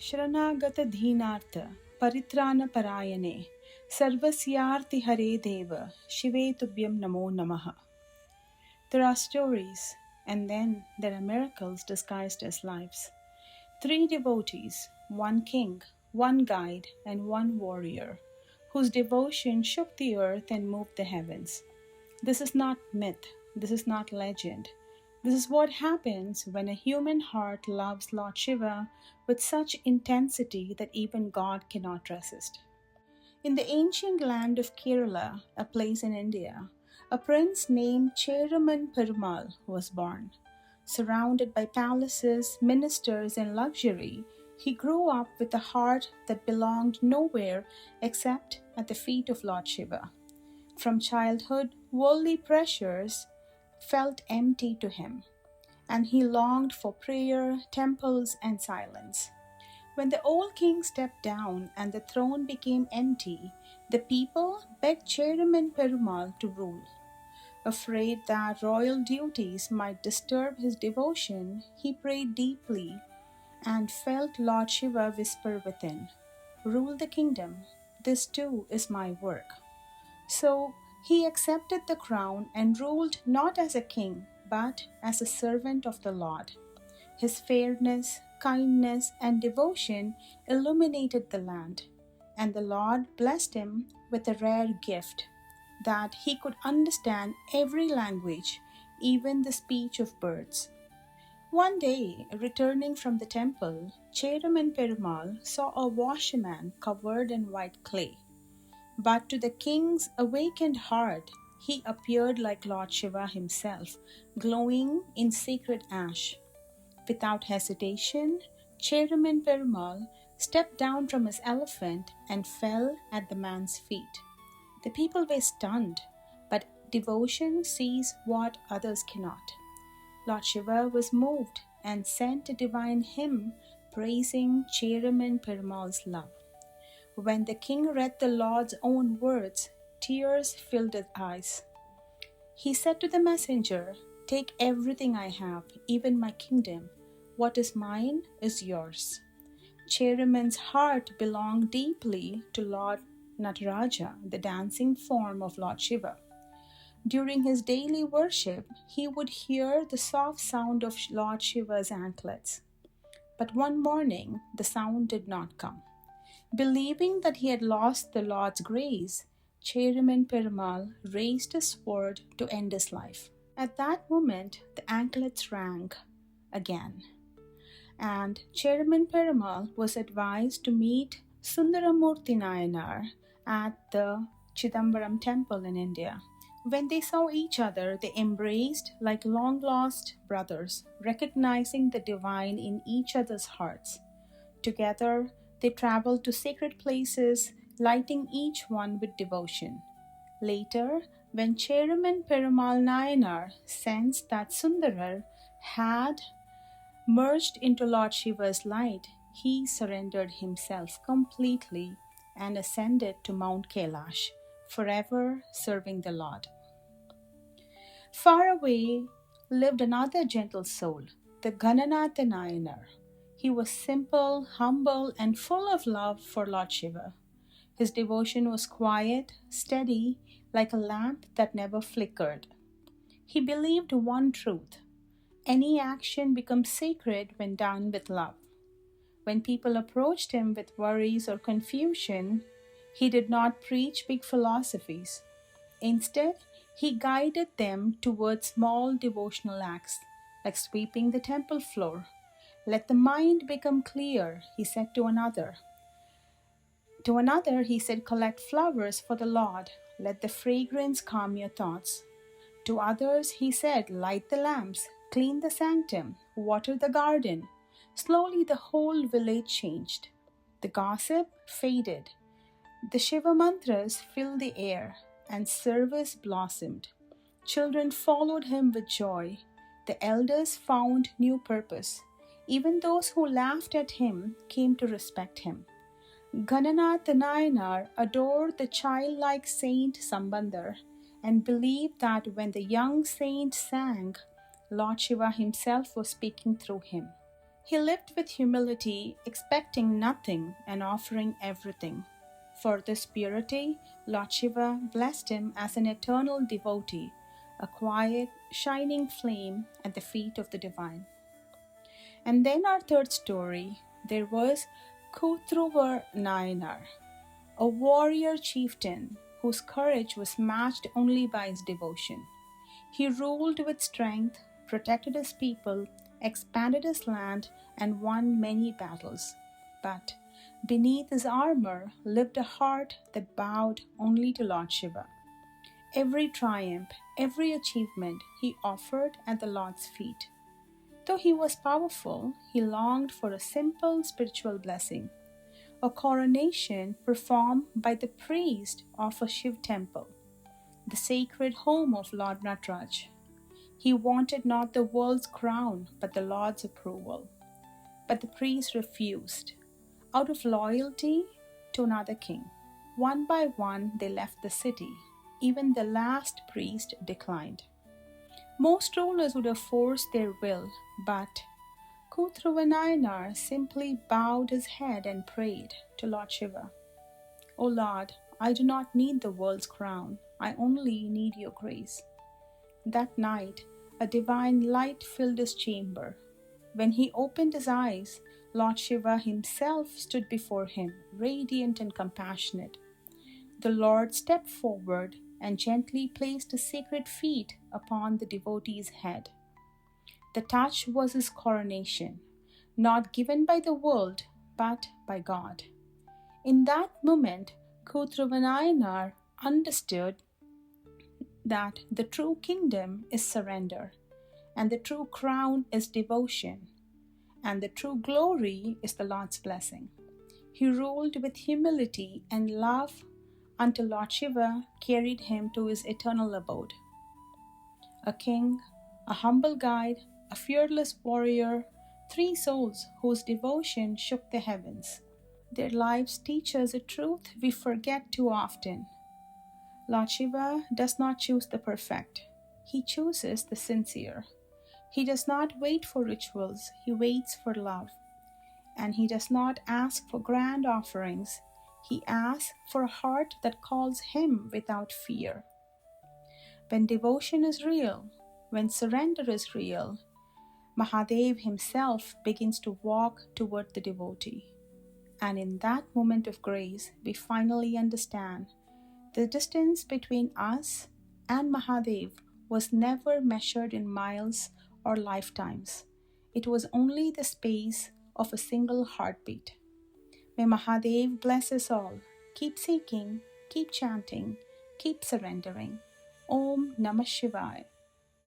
Sharanagata Dhinartha Paritrana Parayane Sarvasyarthi Hare Deva Shive Tubhyam Namo Namaha. There are stories, and then there are miracles disguised as lives. 3 devotees, 1 king, 1 guide, and 1 warrior, whose devotion shook the earth and moved the heavens. This is not myth, this is not legend. This is what happens when a human heart loves Lord Shiva with such intensity that even God cannot resist. In the ancient land of Kerala, a place in India, a prince named Cheraman Perumal was born. Surrounded by palaces, ministers, and luxury, he grew up with a heart that belonged nowhere except at the feet of Lord Shiva. From childhood, worldly pressures felt empty to him, and he longed for prayer, temples, and silence. When the old king stepped down and the throne became empty, the people begged Cheraman Perumal to rule. Afraid that royal duties might disturb his devotion, he prayed deeply and felt Lord Shiva whisper within, "Rule the kingdom, this too is my work." So he accepted the crown and ruled not as a king, but as a servant of the Lord. His fairness, kindness, and devotion illuminated the land, and the Lord blessed him with a rare gift that he could understand every language, even the speech of birds. One day, returning from the temple, Cheraman Perumal saw a washerman covered in white clay. But to the king's awakened heart, he appeared like Lord Shiva himself, glowing in sacred ash. Without hesitation, Cheraman Perumal stepped down from his elephant and fell at the man's feet. The people were stunned, but devotion sees what others cannot. Lord Shiva was moved and sent a divine hymn praising Cheraman Perumal's love. When the king read the Lord's own words, tears filled his eyes. He said to the messenger, "Take everything I have, even my kingdom. What is mine is yours." Cheraman's heart belonged deeply to Lord Nataraja, the dancing form of Lord Shiva. During his daily worship, he would hear the soft sound of Lord Shiva's anklets. But one morning, the sound did not come. Believing that he had lost the Lord's grace, Cheraman Perumal raised his sword to end his life. At that moment, the anklets rang again, and Cheraman Perumal was advised to meet Sundaramurti Nayanar at the Chidambaram temple in India. When they saw each other, they embraced like long-lost brothers, recognizing the divine in each other's hearts. Together, they traveled to sacred places, lighting each one with devotion. Later, when Cheraman Perumal Nayanar sensed that Sundarar had merged into Lord Shiva's light, he surrendered himself completely and ascended to Mount Kailash, forever serving the Lord. Far away lived another gentle soul, the Gananatha Nayanar. He was simple, humble, and full of love for Lord Shiva. His devotion was quiet, steady, like a lamp that never flickered. He believed one truth: any action becomes sacred when done with love. When people approached him with worries or confusion, he did not preach big philosophies. Instead, he guided them towards small devotional acts, like sweeping the temple floor. "Let the mind become clear," he said to another. To another, he said, "Collect flowers for the Lord. Let the fragrance calm your thoughts." To others, he said, "Light the lamps, clean the sanctum, water the garden." Slowly, the whole village changed. The gossip faded. The Shiva mantras filled the air, and service blossomed. Children followed him with joy. The elders found new purpose. Even those who laughed at him came to respect him. Gananatha Nayanar adored the childlike saint Sambandar and believed that when the young saint sang, Lord Shiva himself was speaking through him. He lived with humility, expecting nothing and offering everything. For this purity, Lord Shiva blessed him as an eternal devotee, a quiet, shining flame at the feet of the divine. And then our third story, there was Kootruva Nayanar, a warrior chieftain whose courage was matched only by his devotion. He ruled with strength, protected his people, expanded his land, and won many battles. But beneath his armor lived a heart that bowed only to Lord Shiva. Every triumph, every achievement he offered at the Lord's feet. Though he was powerful, he longed for a simple spiritual blessing, a coronation performed by the priest of a Shiv temple, the sacred home of Lord Nataraj. He wanted not the world's crown, but the Lord's approval. But the priest refused, out of loyalty to another king. One by one, they left the city. Even the last priest declined. Most rulers would have forced their will, but Kootruva Nayanar simply bowed his head and prayed to Lord Shiva. O Lord, I do not need the world's crown. I only need your grace. That night, a divine light filled his chamber. When he opened his eyes, Lord Shiva himself stood before him, radiant and compassionate. The Lord stepped forward and gently placed his sacred feet upon the devotee's head. The touch was his coronation, not given by the world, but by God. In that moment, Kootruva Nayanar understood that the true kingdom is surrender, and the true crown is devotion, and the true glory is the Lord's blessing. He ruled with humility and love until Lord Shiva carried him to his eternal abode. A king, a humble guide, a fearless warrior, three souls whose devotion shook the heavens. Their lives teach us a truth we forget too often. Lord Shiva does not choose the perfect. He chooses the sincere. He does not wait for rituals. He waits for love. And he does not ask for grand offerings. He asks for a heart that calls him without fear. When devotion is real, when surrender is real, Mahadev himself begins to walk toward the devotee. And in that moment of grace, we finally understand the distance between us and Mahadev was never measured in miles or lifetimes. It was only the space of a single heartbeat. May Mahadev bless us all. Keep seeking, keep chanting, keep surrendering. Om Namah Shivaya.